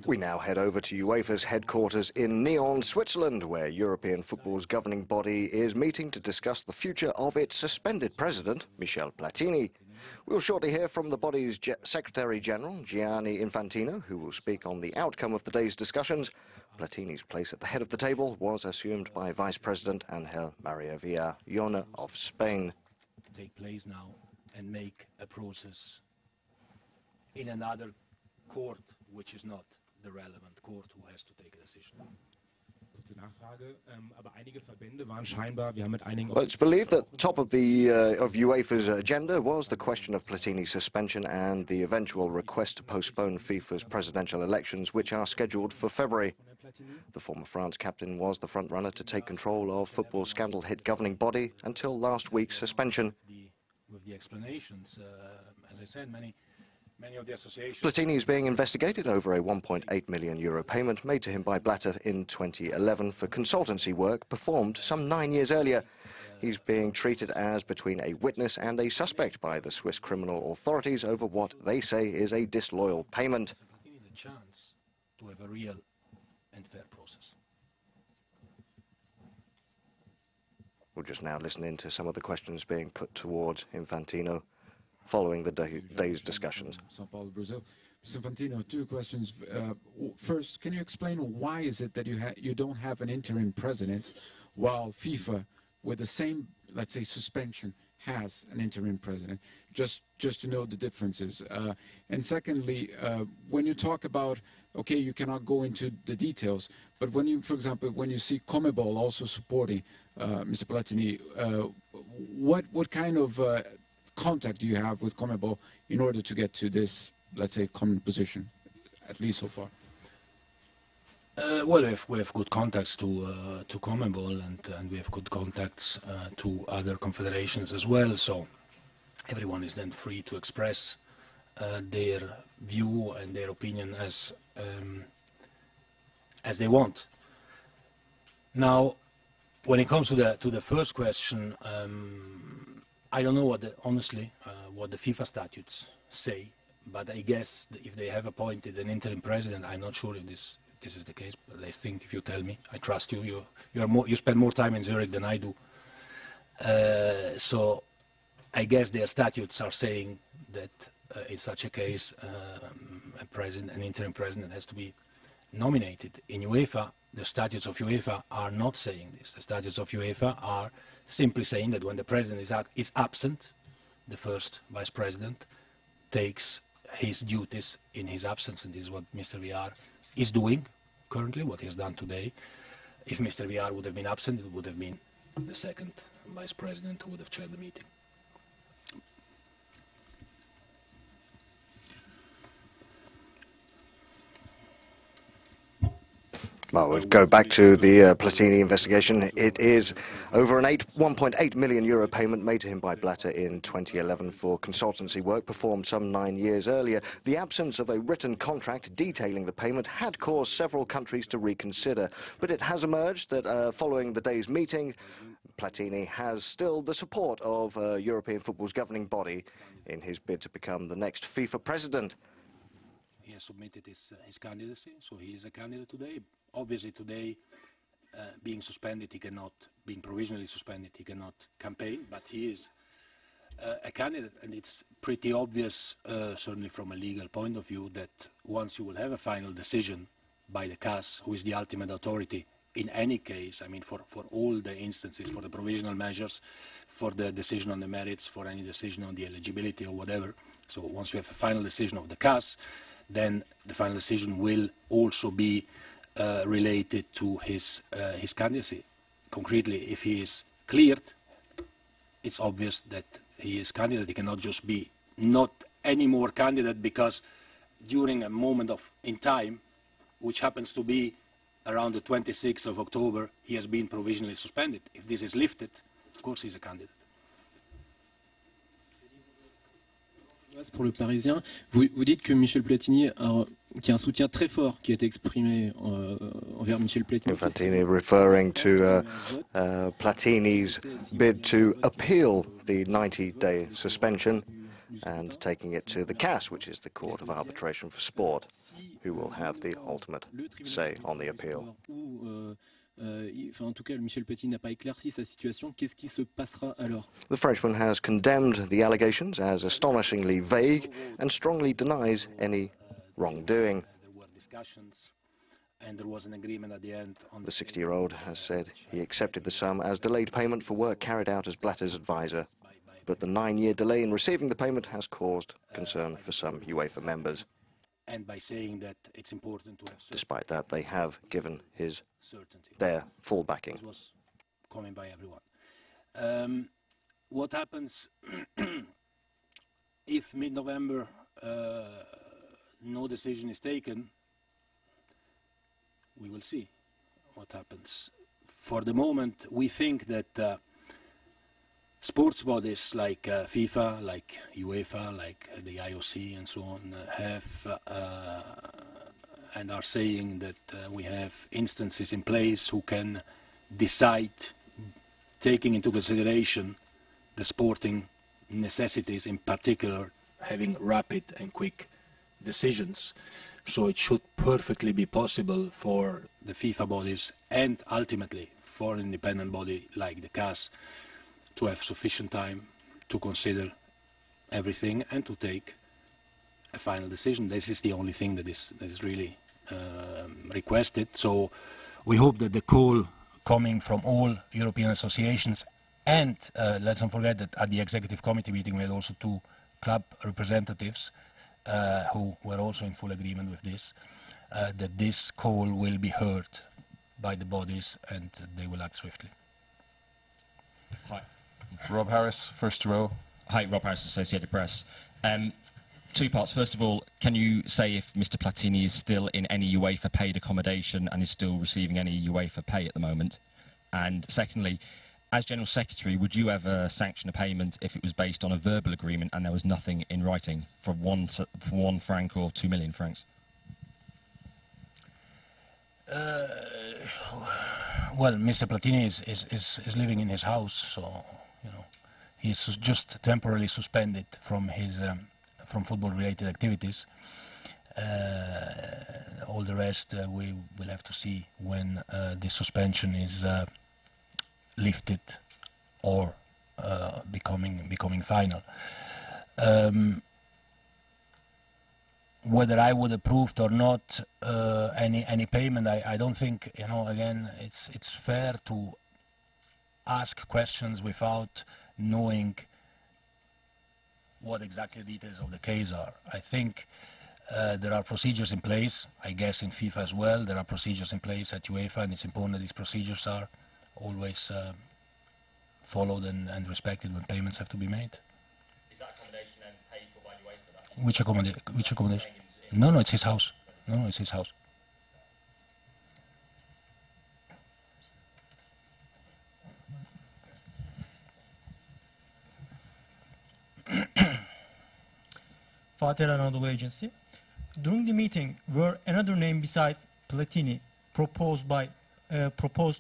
We now head over to UEFA's headquarters in Nyon, Switzerland, where European football's governing body is meeting to discuss the future of its suspended president, Michel Platini. We'll shortly hear from the body's Secretary-General, Gianni Infantino, who will speak on the outcome of the day's discussions. Platini's place at the head of the table was assumed by Vice President Angel Maria Villar of Spain. Take place now and make a process in another court, which is not the relevant court who has to take a decision. Well, it's believed that top of UEFA's agenda was the question of Platini's suspension and the eventual request to postpone FIFA's presidential elections, which are scheduled for February. The former France captain was the front-runner to take control of football's scandal-hit governing body until last week's suspension. With the explanations, as I said, many of the associations... Platini is being investigated over a €1.8 million payment made to him by Blatter in 2011 for consultancy work performed some 9 years earlier. He's being treated as between a witness and a suspect by the Swiss criminal authorities over what they say is a disloyal payment. ...the chance to have a real and fair process. We'll just now listen in to some of the questions being put towards Infantino following the day's discussions. São Paulo, Brazil. Mr. Infantino, two questions. First, can you explain why is it that you don't have an interim president while FIFA, with the same, let's say, suspension, has an interim president? Just to know the differences. And secondly, when you talk about, okay, you cannot go into the details, but when you, for example, when you see CONMEBOL also supporting Mr. Platini, what kind of contact do you have with CONMEBOL in order to get to this, let's say, common position, at least so far? Well, we have good contacts to CONMEBOL, and we have good contacts to other confederations as well. So everyone is then free to express their view and their opinion as they want. Now, when it comes to the first question, I don't know honestly what the FIFA statutes say, but I guess if they have appointed an interim president, I'm not sure if this is the case. But I think if you tell me, I trust you. You spend more time in Zurich than I do. So I guess their statutes are saying that in such a case, an interim president has to be nominated. In UEFA, the statutes of UEFA are not saying this. The statutes of UEFA are simply saying that when the president is absent, the first vice president takes his duties in his absence, and this is what Mr. Villar is doing currently, what he has done today. If Mr. Villar would have been absent, it would have been the second vice president who would have chaired the meeting. Well, we'll go back to the Platini investigation. It is over an €1.8 million payment made to him by Blatter in 2011 for consultancy work performed some 9 years earlier. The absence of a written contract detailing the payment had caused several countries to reconsider, but it has emerged that following the day's meeting, Platini has still the support of European football's governing body in his bid to become the next FIFA president. He has submitted his candidacy, so he is a candidate today. Obviously today, being provisionally suspended, he cannot campaign, but he is a candidate, and it's pretty obvious, certainly from a legal point of view, that once you will have a final decision by the CAS, who is the ultimate authority in any case, I mean for all the instances, for the provisional measures, for the decision on the merits, for any decision on the eligibility or whatever. So once you have a final decision of the CAS, then the final decision will also be related to his candidacy. Concretely, if he is cleared, it's obvious that he is candidate. He cannot just be not any more candidate because during a moment in time, which happens to be around the 26th of October, he has been provisionally suspended. If this is lifted, of course he's a candidate. Pour le Parisien, vous dites que Michel Platini qui a un soutien très fort qui a été exprimé envers Michel Platini. Infantino referring to Platini's bid to appeal the 90-day suspension and taking it to the CAS, which is the Court of Arbitration for Sport, who will have the ultimate say on the appeal. En tout cas, Michel Platini n'a pas éclairci sa situation. Qu'est-ce qui se passera alors? The Frenchman has condemned the allegations as astonishingly vague and strongly denies any wrongdoing. There were discussions, and there was an agreement at the end. The 60-year-old has said he accepted the sum as delayed payment for work carried out as Blatter's advisor, but the 9-year delay in receiving the payment has caused concern for some UEFA members. And by saying that it's important to have Despite that, they have given certainty. their full backing. This was coming by everyone. What happens if mid-November no decision is taken? We will see what happens. For the moment, we think that sports bodies like FIFA, like Uefa, like the IOC and so on have and are saying that we have instances in place who can decide, taking into consideration the sporting necessities, in particular having rapid and quick decisions. So it should perfectly be possible for the FIFA bodies and ultimately for an independent body like the CAS to have sufficient time to consider everything and to take a final decision. This is the only thing that is really requested. So we hope that the call coming from all European associations, and let's not forget that at the executive committee meeting we had also 2 club representatives who were also in full agreement with this, that this call will be heard by the bodies and they will act swiftly. Hi. Rob Harris, first row. Hi, Rob Harris, Associated Press. 2 parts. First of all, can you say if Mr. Platini is still in any UEFA paid accommodation and is still receiving any UEFA pay at the moment? And secondly, as General Secretary, would you ever sanction a payment if it was based on a verbal agreement and there was nothing in writing for 1 franc or 2 million francs? Well, Mr. Platini is living in his house, so you know he's just temporarily suspended from his from football-related activities. All the rest we will have to see when this suspension is lifted or becoming final. Whether I would approve or not any payment, I don't think, you know, again, it's fair to ask questions without knowing what exactly the details of the case are. I think there are procedures in place, I guess in FIFA as well, there are procedures in place at Uefa, and it's important that these procedures are always followed and respected when payments have to be made. Is that accommodation then paid for by UEFA? Which accommodation? No, it's his house. No, it's his house. Fatih Anadolu Agency. During the meeting, were another name beside Platini proposed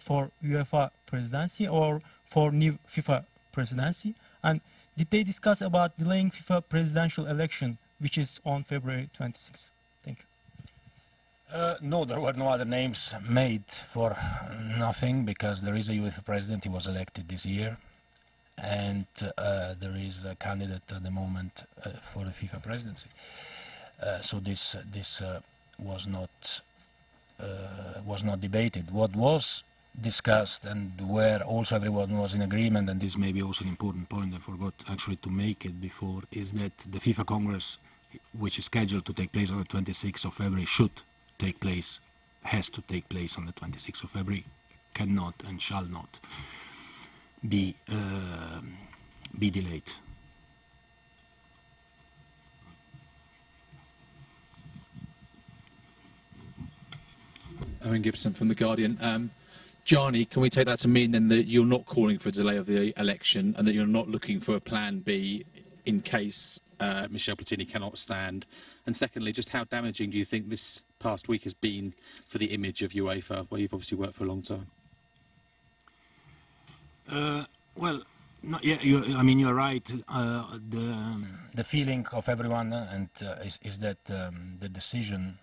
for UEFA presidency or for new FIFA presidency? And did they discuss about delaying FIFA presidential election, which is on February 26th? Thank you. No, there were no other names made for nothing, because there is a UEFA president, he was elected this year, and there is a candidate at the moment for the FIFA presidency. So this was not debated. What was discussed, and where also everyone was in agreement, and this may be also an important point, I forgot actually to make it before, is that the FIFA Congress, which is scheduled to take place on the 26th of February, has to take place on the 26th of February, cannot and shall not be delayed. Owen Gibson from The Guardian. Gianni, can we take that to mean then that you're not calling for a delay of the election and that you're not looking for a plan B in case Michel Platini cannot stand? And secondly, just how damaging do you think this past week has been for the image of UEFA, where you've obviously worked for a long time? Well, No, yeah, I mean, you're right. The feeling of everyone is that the decision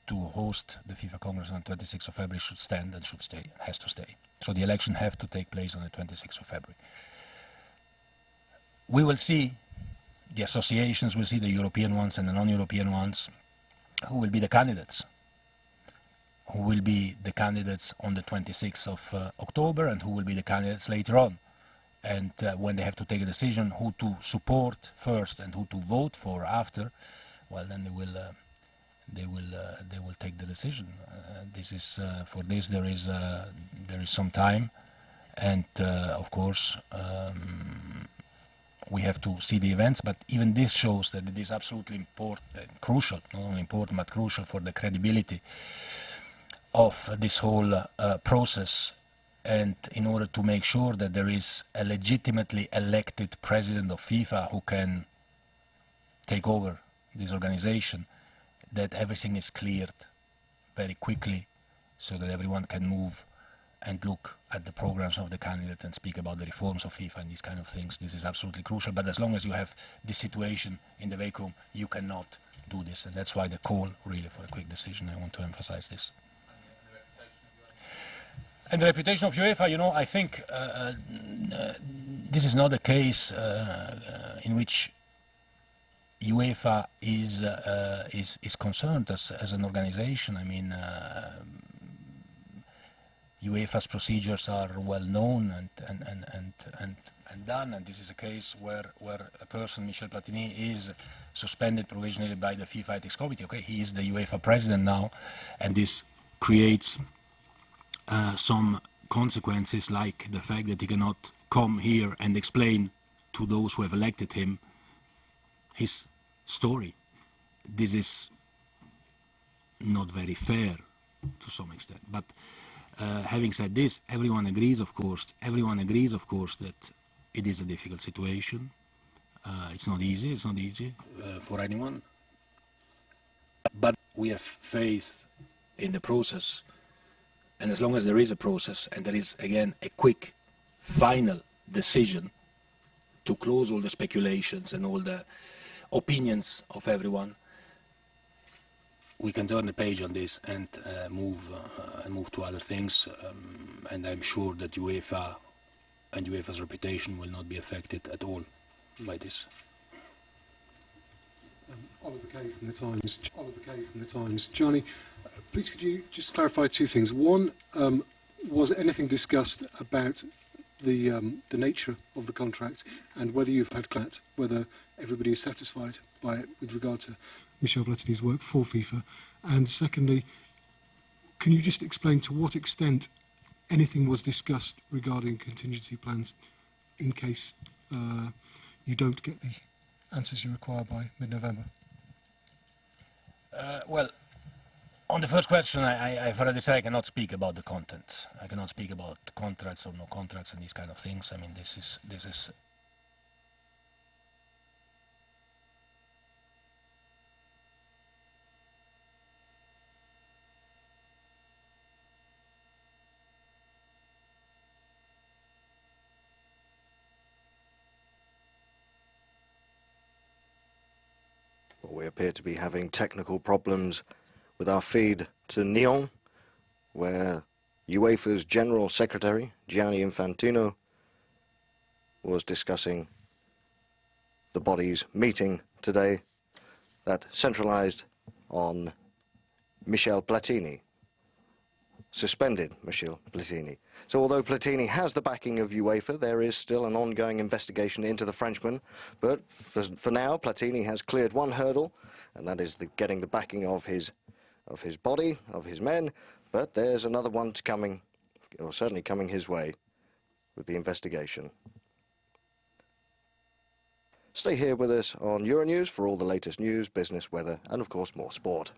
to host the FIFA Congress on the 26th of February should stand and should stay, has to stay. So the election have to take place on the 26th of February. We will see, the associations will see, the European ones and the non-European ones, who will be the candidates. Who will be the candidates on the 26th of October and who will be the candidates later on. And when they have to take a decision who to support first and who to vote for after, well, then they will take the decision. This is for this there is some time, and of course we have to see the events. But even this shows that it is absolutely important, crucial, not only important but crucial for the credibility of this whole process, and in order to make sure that there is a legitimately elected president of FIFA who can take over this organization, that everything is cleared very quickly so that everyone can move and look at the programs of the candidates and speak about the reforms of FIFA and these kind of things. This is absolutely crucial, but as long as you have this situation in the vacuum, you cannot do this, and that's why the call really for a quick decision. I want to emphasize this. And the reputation of UEFA, you know, I think this is not a case in which UEFA is concerned as an organization. I mean, UEFA's procedures are well known and done, and this is a case where a person, Michel Platini, is suspended provisionally by the FIFA Ethics Committee. Okay, he is the UEFA president now, and this creates some consequences, like the fact that he cannot come here and explain to those who have elected him his story. This is not very fair to some extent. But having said this, everyone agrees, of course, that it is a difficult situation. It's not easy for anyone. But we have faith in the process. And as long as there is a process and there is, again, a quick, final decision to close all the speculations and all the opinions of everyone, we can turn the page on this and move to other things. And I'm sure that UEFA and UEFA's reputation will not be affected at all by this. Oliver Kay from the Times. Johnny, please could you just clarify two things? One, was anything discussed about the nature of the contract and whether you've had clarity, whether everybody is satisfied by it with regard to Michel Platini's work for FIFA? And secondly, can you just explain to what extent anything was discussed regarding contingency plans in case you don't get the answers you require by mid-November? Well, on the first question, I've already said I cannot speak about the content. I cannot speak about contracts or no contracts and these kind of things. I mean, this is We appear to be having technical problems with our feed to Nyon, where UEFA's General Secretary, Gianni Infantino, was discussing the body's meeting today that centralized on Michel Platini, suspended Michel Platini. So although Platini has the backing of UEFA, there is still an ongoing investigation into the Frenchman. But for now, Platini has cleared one hurdle, and that is getting the backing of his body, of his men. But there's another one coming, or certainly coming his way, with the investigation. Stay here with us on Euronews for all the latest news, business, weather, and of course more sport.